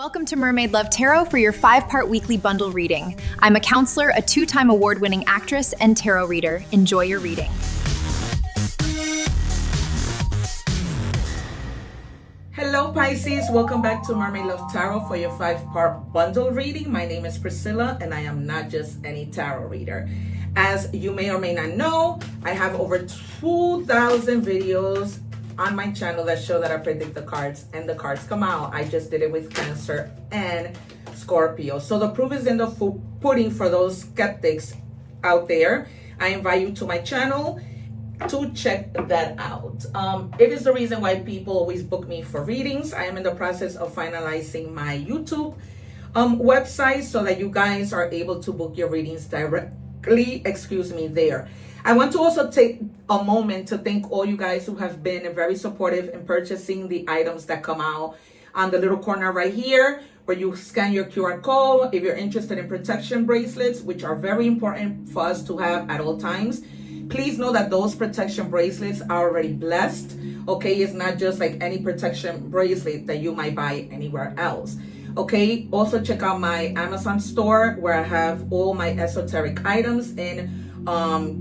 Welcome to Mermaid Love Tarot for your 5-part weekly bundle reading. I'm a counselor, a 2-time award-winning actress, and tarot reader. Enjoy your reading. Hello Pisces, welcome back to Mermaid Love Tarot for your 5-part bundle reading. My name is Priscilla and I am not just any tarot reader. As you may or may not know, I have over 2,000 videos on my channel that show that I predict the cards and the cards come out. I just did it with Cancer and Scorpio. So the proof is in the pudding for those skeptics out there. I invite you to my channel to check that out. It is the reason why people always book me for readings. I am in the process of finalizing my YouTube website so that you guys are able to book your readings directly, there. I want to also take a moment to thank all you guys who have been very supportive in purchasing the items that come out on the little corner right here where you scan your QR code. If you're interested in protection bracelets, which are very important for us to have at all times, please know that those protection bracelets are already blessed. Okay, it's not just like any protection bracelet that you might buy anywhere else. Okay, also check out my Amazon store where I have all my esoteric items in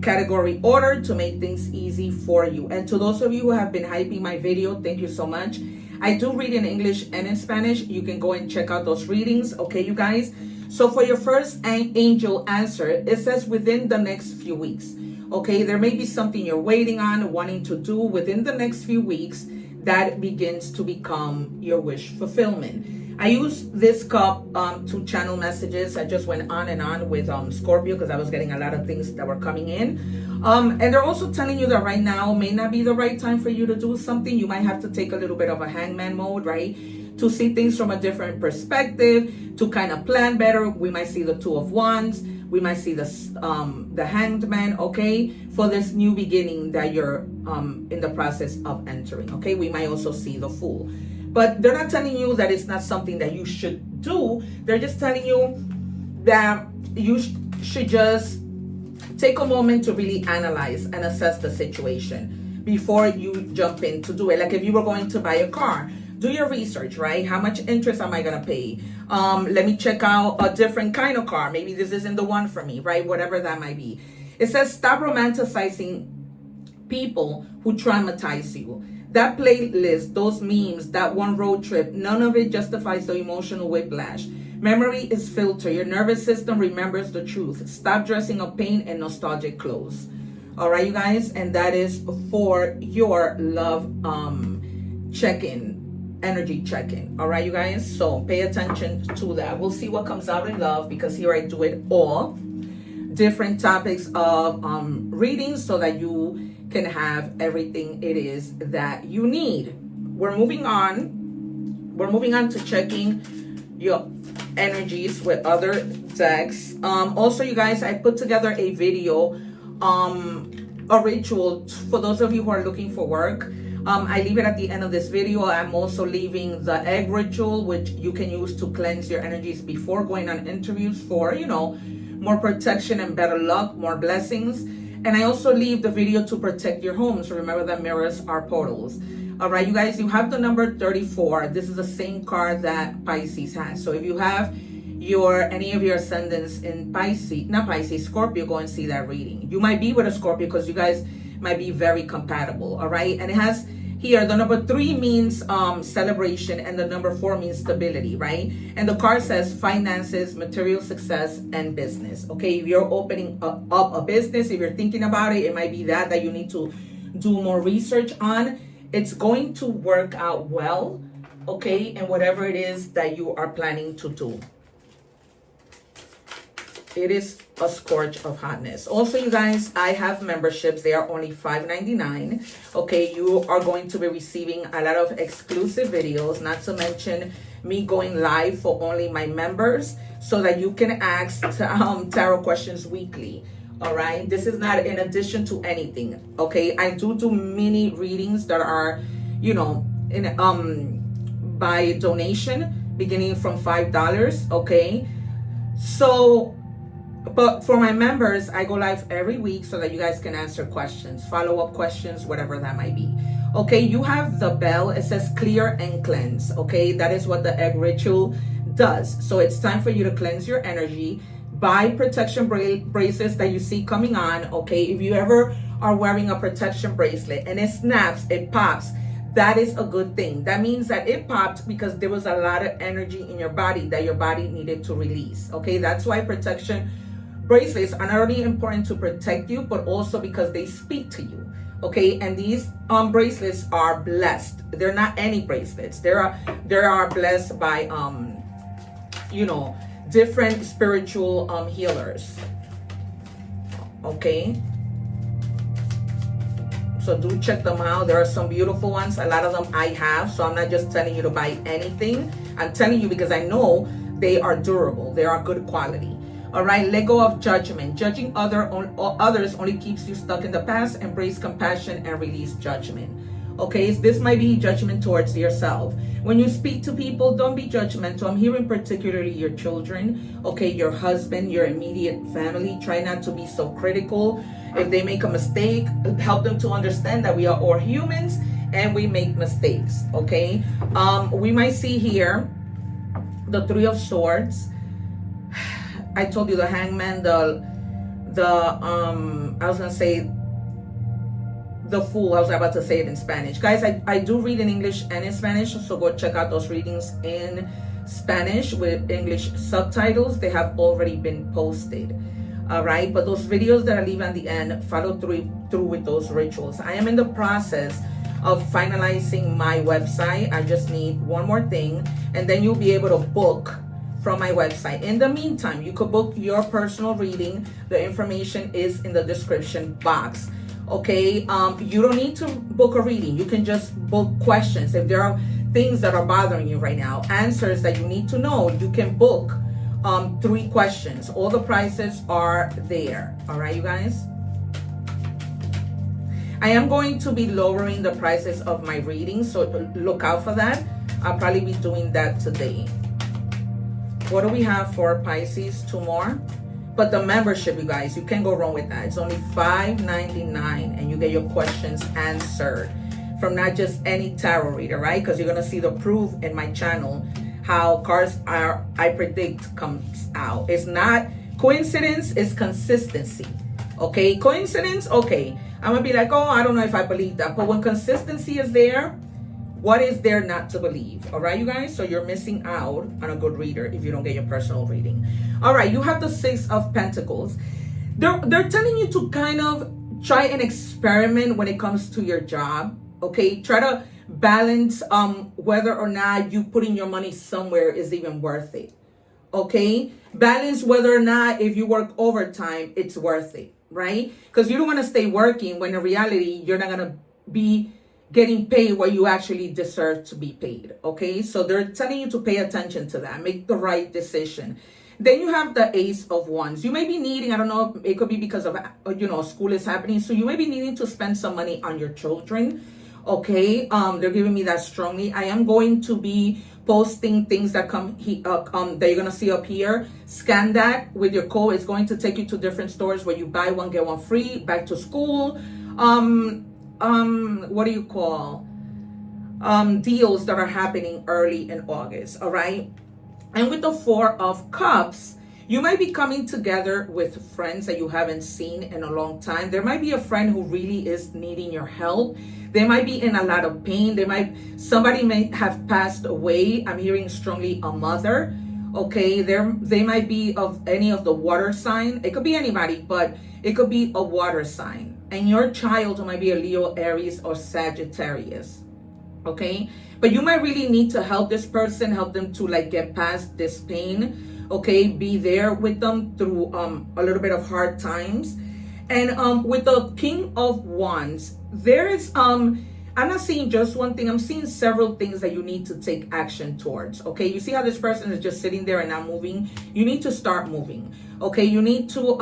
category order to make things easy for you. And to those of you who have been hyping my video, thank you so much. I do read in English and in Spanish. You can go and check out those readings. Okay, you guys. So for your first angel answer, it says within the next few weeks. Okay, there may be something you're waiting on, wanting to do within the next few weeks that begins to become your wish fulfillment. I use this cup to channel messages. I just went on and on with Scorpio because I was getting a lot of things that were coming in. And they're also telling you that right now may not be the right time for you to do something. You might have to take a little bit of a hangman mode, right? To see things from a different perspective, to kind of plan better. We might see the Two of Wands. We might see the Hanged Man, okay? For this new beginning that you're in the process of entering, okay? We might also see the Fool. But they're not telling you that it's not something that you should do. They're just telling you that you should just take a moment to really analyze and assess the situation before you jump in to do it. Like if you were going to buy a car, do your research, right? How much interest am I going to pay? Let me check out a different kind of car. Maybe this isn't the one for me, right? Whatever that might be. It says stop romanticizing people who traumatize you. That playlist, those memes, that one road trip, none of it justifies the emotional whiplash. Memory is filter. Your nervous system remembers the truth. Stop dressing up pain in nostalgic clothes. All right, you guys? And that is for your love check-in, energy check-in. All right, you guys? So pay attention to that. We'll see what comes out in love because here I do it all. Different topics of readings so that you can have everything it is that you need. We're moving on to checking your energies with other decks. Also, you guys, I put together a video, a ritual for those of you who are looking for work. I leave it at the end of this video. I'm also leaving the egg ritual, which you can use to cleanse your energies before going on interviews for, more protection and better luck, more blessings. And I also leave the video to protect your homes. Remember that mirrors are portals. All right, you guys, you have the number 34. This is the same card that Pisces has. So if you have any of your ascendants in Scorpio, go and see that reading. You might be with a Scorpio because you guys might be very compatible. All right, and it has here the number 3 means celebration and the number 4 means stability, right? And the card says finances, material success, and business. Okay, if you're opening up a business, if you're thinking about it, it might be that you need to do more research on. It's going to work out well, okay, and whatever it is that you are planning to do. It is a scorch of hotness. Also, you guys, I have memberships. They are only $5.99. Okay, you are going to be receiving a lot of exclusive videos, not to mention me going live for only my members so that you can ask tarot questions weekly. All right, this is not in addition to anything. Okay, I do mini readings that are, by donation beginning from $5. Okay, so but for my members, I go live every week so that you guys can answer questions, follow-up questions, whatever that might be. Okay, you have the bell. It says clear and cleanse. Okay, that is what the egg ritual does. So it's time for you to cleanse your energy. Buy protection bracelets that you see coming on. Okay, if you ever are wearing a protection bracelet and it snaps, it pops, that is a good thing. That means that it popped because there was a lot of energy in your body that your body needed to release. Okay, that's why protection bracelets are not only important to protect you, but also because they speak to you. Okay, and these bracelets are blessed. They're not any bracelets. They are blessed by different spiritual healers. Okay, so do check them out. There are some beautiful ones. A lot of them I have, so I'm not just telling you to buy anything. I'm telling you because I know they are durable. They are good quality. All right, let go of judgment. Judging others only keeps you stuck in the past. Embrace compassion and release judgment. Okay, this might be judgment towards yourself. When you speak to people, don't be judgmental. I'm hearing particularly your children, okay, your husband, your immediate family. Try not to be so critical. If they make a mistake, help them to understand that we are all humans and we make mistakes, okay? We might see here the Three of Swords. I told you the Hangman, I was gonna say the Fool. I was about to say it in Spanish. Guys, I do read in English and in Spanish, so go check out those readings in Spanish with English subtitles. They have already been posted. All right, but those videos that I leave at the end, follow through with those rituals. I am in the process of finalizing my website. I just need one more thing, and then you'll be able to book from my website. In the meantime, you could book your personal reading. The information is in the description box. Okay, you don't need to book a reading. You can just book questions. If there are things that are bothering you right now, answers that you need to know, you can book 3 questions. All the prices are there. All right, you guys. I am going to be lowering the prices of my readings, so look out for that. I'll probably be doing that today. What do we have for Pisces? 2 more. But the membership, you guys, you can't go wrong with that. It's only $5.99 and you get your questions answered from not just any tarot reader, right? Because you're going to see the proof in my channel how cards I predict comes out. It's not coincidence, it's consistency. Okay, coincidence, okay. I'm going to be like, oh, I don't know if I believe that. But when consistency is there, what is there not to believe? All right, you guys? So you're missing out on a good reader if you don't get your personal reading. All right, you have the 6 of Pentacles. They're telling you to kind of try and experiment when it comes to your job. Okay, try to balance whether or not you putting your money somewhere is even worth it. Okay, balance whether or not if you work overtime, it's worth it, right? Because you don't want to stay working when in reality, you're not going to be getting paid what you actually deserve to be paid. Okay, so they're telling you to pay attention to that, make the right decision. Then you have the Ace of Wands. You may be needing, I don't know, it could be because of, school is happening. So you may be needing to spend some money on your children. Okay, they're giving me that strongly. I am going to be posting things that that you're gonna see up here. Scan that with your code. It's going to take you to different stores where you buy one, get one free, back to school. What do you call deals that are happening early in August. All right, and with the 4 of Cups, you might be coming together with friends that you haven't seen in a long time. There might be a friend who really is needing your help. They might be in a lot of pain. Somebody may have passed away. I'm hearing strongly a mother. Okay, they might be of any of the water sign. It could be anybody, but it could be a water sign. And your child might be a Leo, Aries, or Sagittarius. Okay, but you might really need to help this person, help them to get past this pain. Okay, be there with them through a little bit of hard times. And with the King of Wands, there is I'm not seeing just one thing. I'm seeing several things that you need to take action towards. Okay, you see how this person is just sitting there and not moving? You need to start moving. Okay, you need to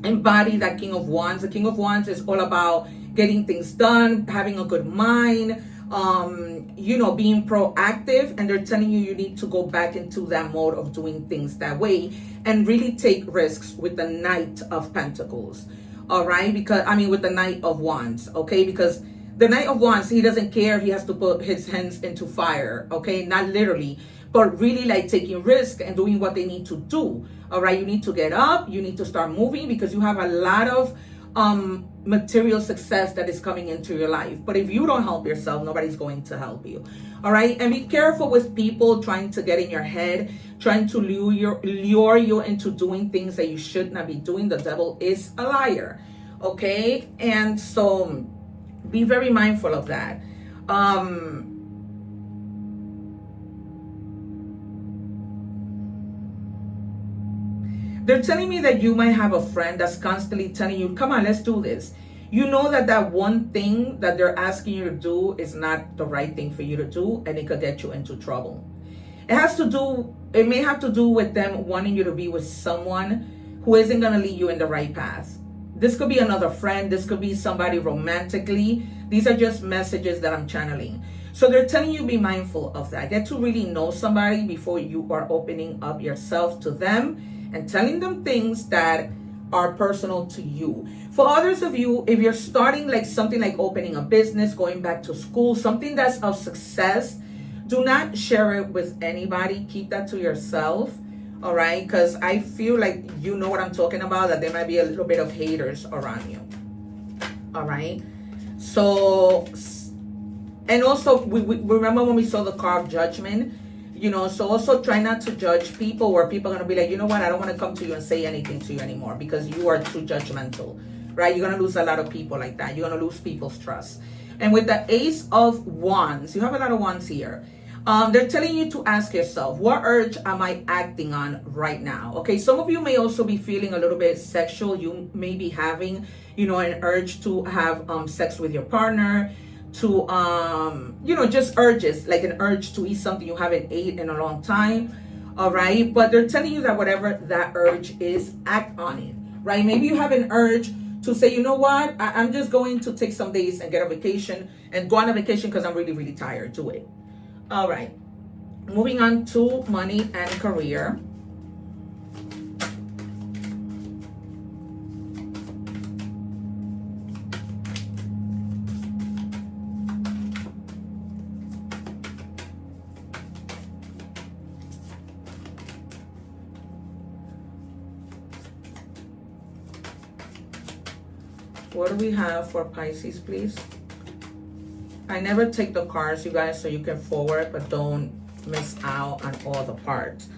embody that King of Wands. The King of Wands is all about getting things done, having a good mind, being proactive. And they're telling you need to go back into that mode of doing things that way and really take risks with the Knight of Pentacles. All right, with the Knight of Wands. Okay, because the Knight of Wands, he doesn't care if he has to put his hands into fire, okay? Not literally, but really like taking risk and doing what they need to do. All right, you need to get up, you need to start moving, because you have a lot of material success that is coming into your life. But if you don't help yourself, nobody's going to help you. All right, and be careful with people trying to get in your head, trying to lure you into doing things that you should not be doing. The devil is a liar, okay? And so be very mindful of that. They're telling me that you might have a friend that's constantly telling you, come on, let's do this. You know that one thing that they're asking you to do is not the right thing for you to do, and it could get you into trouble. It may have to do with them wanting you to be with someone who isn't going to lead you in the right path. This could be another friend. This could be somebody romantically. These are just messages that I'm channeling. So they're telling you be mindful of that. Get to really know somebody before you are opening up yourself to them and telling them things that are personal to you. For others of you, if you're starting like something like opening a business, going back to school, something that's of success, do not share it with anybody. Keep that to yourself. All right, because I feel like you know what I'm talking about, that there might be a little bit of haters around you. All right, so, and also we remember when we saw the card of judgment, you know, so also try not to judge people where people are going to be like, you know what, I don't want to come to you and say anything to you anymore because you are too judgmental, right? You're going to lose a lot of people like that. You're going to lose people's trust. And with the Ace of Wands, you have a lot of wands here. They're telling you to ask yourself, what urge am I acting on right now? Okay, some of you may also be feeling a little bit sexual. You may be having, you know, an urge to have sex with your partner, to you know, just urges, like an urge to eat something you haven't ate in a long time. All right, but they're telling you that whatever that urge is, act on it, right? Maybe you have an urge to say, you know what, I'm just going to take some days and get a vacation and go on a vacation because I'm really, really tired. Do it. All right, moving on to money and career. What do we have for Pisces, please? I never take the cards, you guys, so you can forward, but don't miss out on all the parts.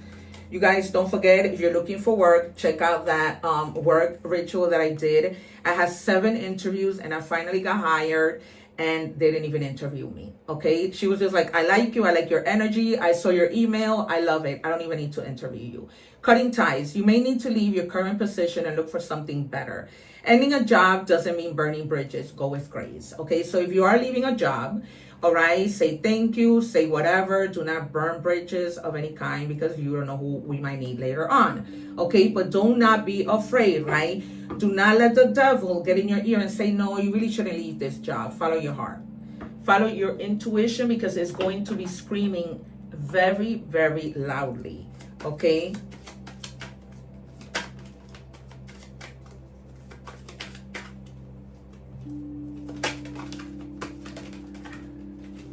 You guys, don't forget, if you're looking for work, check out that work ritual that I did. I had 7 interviews and I finally got hired, and they didn't even interview me, okay? She was just like, I like you, I like your energy, I saw your email, I love it, I don't even need to interview you. Cutting ties, you may need to leave your current position and look for something better. Ending a job doesn't mean burning bridges. Go with grace, okay? So if you are leaving a job, all right, say thank you, say whatever. Do not burn bridges of any kind because you don't know who we might need later on, okay? But do not be afraid, right? Do not let the devil get in your ear and say, no, you really shouldn't leave this job. Follow your heart. Follow your intuition because it's going to be screaming very, very loudly, okay?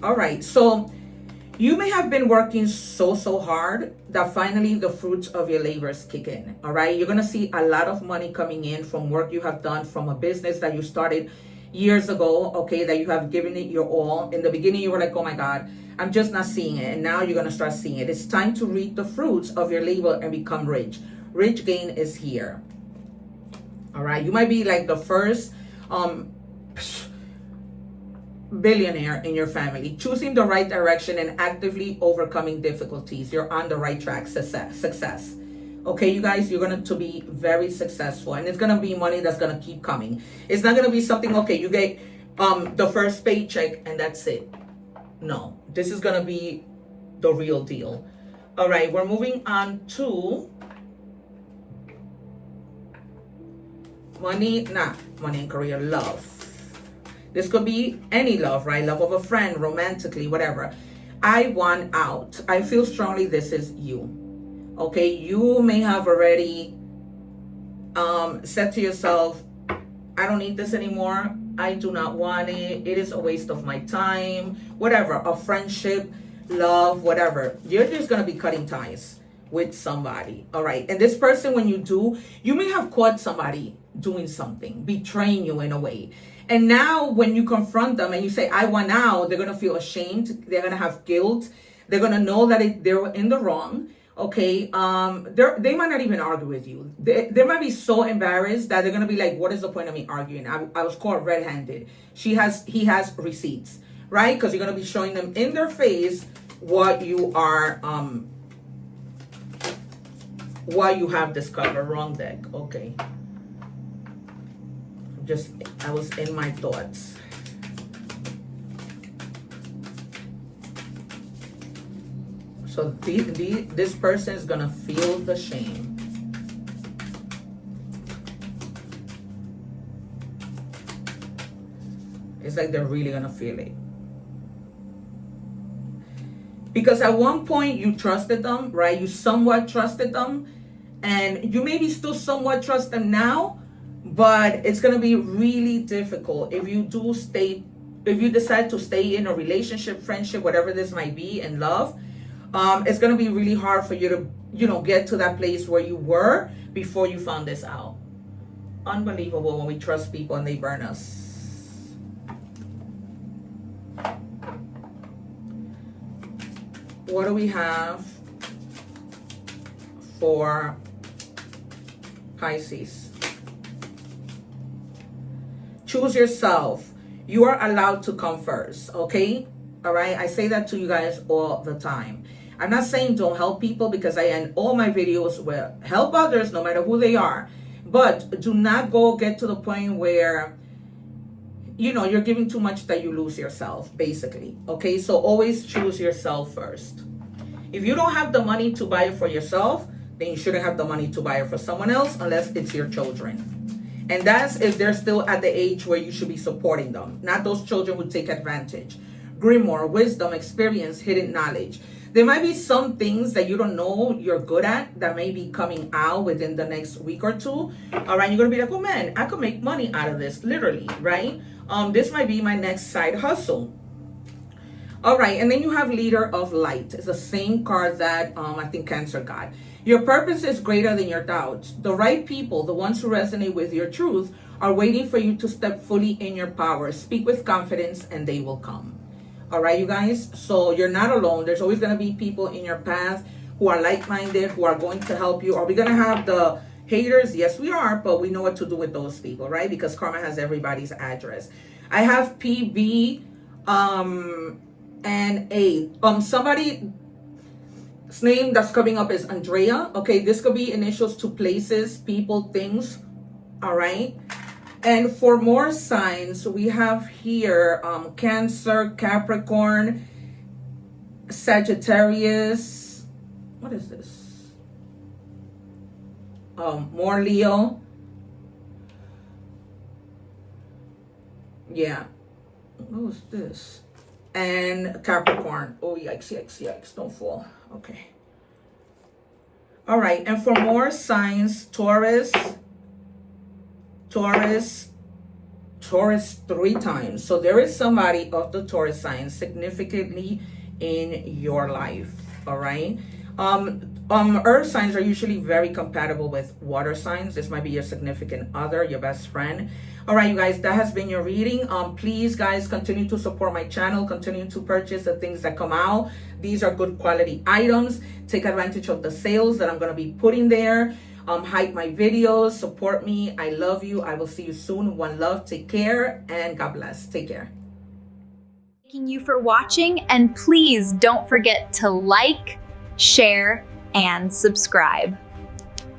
All right, so you may have been working so hard that finally the fruits of your labors kick in. All right, you're gonna see a lot of money coming in from work you have done, from a business that you started years ago, okay, that you have given it your all. In the beginning, you were like, oh my God, I'm just not seeing it. And now you're gonna start seeing it. It's time to reap the fruits of your labor and become rich. Rich gain is here. All right, you might be like the first billionaire in your family, choosing the right direction and actively overcoming difficulties. You're on the right track. Success. Okay, you guys, you're going to be very successful, and it's going to be money that's going to keep coming. It's not going to be something, okay, you get the first paycheck and that's it. No, this is going to be the real deal. All right, we're moving on to money and career. Love. This could be any love, right? Love of a friend, romantically, whatever. I want out. I feel strongly this is you. Okay, you may have already said to yourself, I don't need this anymore. I do not want it. It is a waste of my time. Whatever, a friendship, love, whatever. You're just going to be cutting ties with somebody. All right. And this person, when you do, you may have caught somebody doing something, betraying you in a way. And now when you confront them and you say, I want out, they're going to feel ashamed. They're going to have guilt. They're going to know that they're in the wrong. Okay. They might not even argue with you. They might be so embarrassed that they're going to be like, what is the point of me arguing? I was caught red-handed. He has receipts, right? Because you're going to be showing them in their face what you have discovered. Wrong deck. Okay. I was in my thoughts. So this person is gonna feel the shame. It's like they're really gonna feel it. Because at one point you trusted them, right? You somewhat trusted them, and you maybe still somewhat trust them now, but it's going to be really difficult if you decide to stay in a relationship, friendship, whatever this might be, and love. It's going to be really hard for you to, get to that place where you were before you found this out. Unbelievable when we trust people and they burn us. What do we have for Pisces? Choose yourself. You are allowed to come first, okay? All right? I say that to you guys all the time. I'm not saying don't help people, because I end all my videos with help others no matter who they are. But do not get to the point where, you're giving too much that you lose yourself, basically. Okay? So always choose yourself first. If you don't have the money to buy it for yourself, then you shouldn't have the money to buy it for someone else unless it's your children. And that's if they're still at the age where you should be supporting them, not those children who take advantage. Grimoire, wisdom, experience, hidden knowledge. There might be some things that you don't know you're good at that may be coming out within the next week or two. All right, you're going to be like, oh man, I could make money out of this, literally, right? This might be my next side hustle. All right, and then you have leader of light. It's the same card that I think Cancer got. Your purpose is greater than your doubts. The right people, the ones who resonate with your truth, are waiting for you to step fully in your power. Speak with confidence and they will come. All right, you guys? So you're not alone. There's always going to be people in your path who are like-minded, who are going to help you. Are we going to have the haters? Yes, we are, but we know what to do with those people, right? Because karma has everybody's address. I have PB and A. Somebody's name that's coming up is Andrea. Okay, this could be initials to places, people, things. All right. And for more signs, we have here Cancer, Capricorn, Sagittarius. What is this? More Leo. Yeah. What was this? And Capricorn. Oh, yikes, yikes, yikes. Don't fall. Okay. All right. And for more signs, Taurus 3 times. So there is somebody of the Taurus sign significantly in your life. All right. Earth signs are usually very compatible with water signs. This might be your significant other, your best friend. All right, you guys, that has been your reading. Please, guys, continue to support my channel. Continue to purchase the things that come out. These are good quality items. Take advantage of the sales that I'm going to be putting there. Hype my videos. Support me. I love you. I will see you soon. One love. Take care and God bless. Take care. Thanking you for watching, and please don't forget to like, share, and subscribe.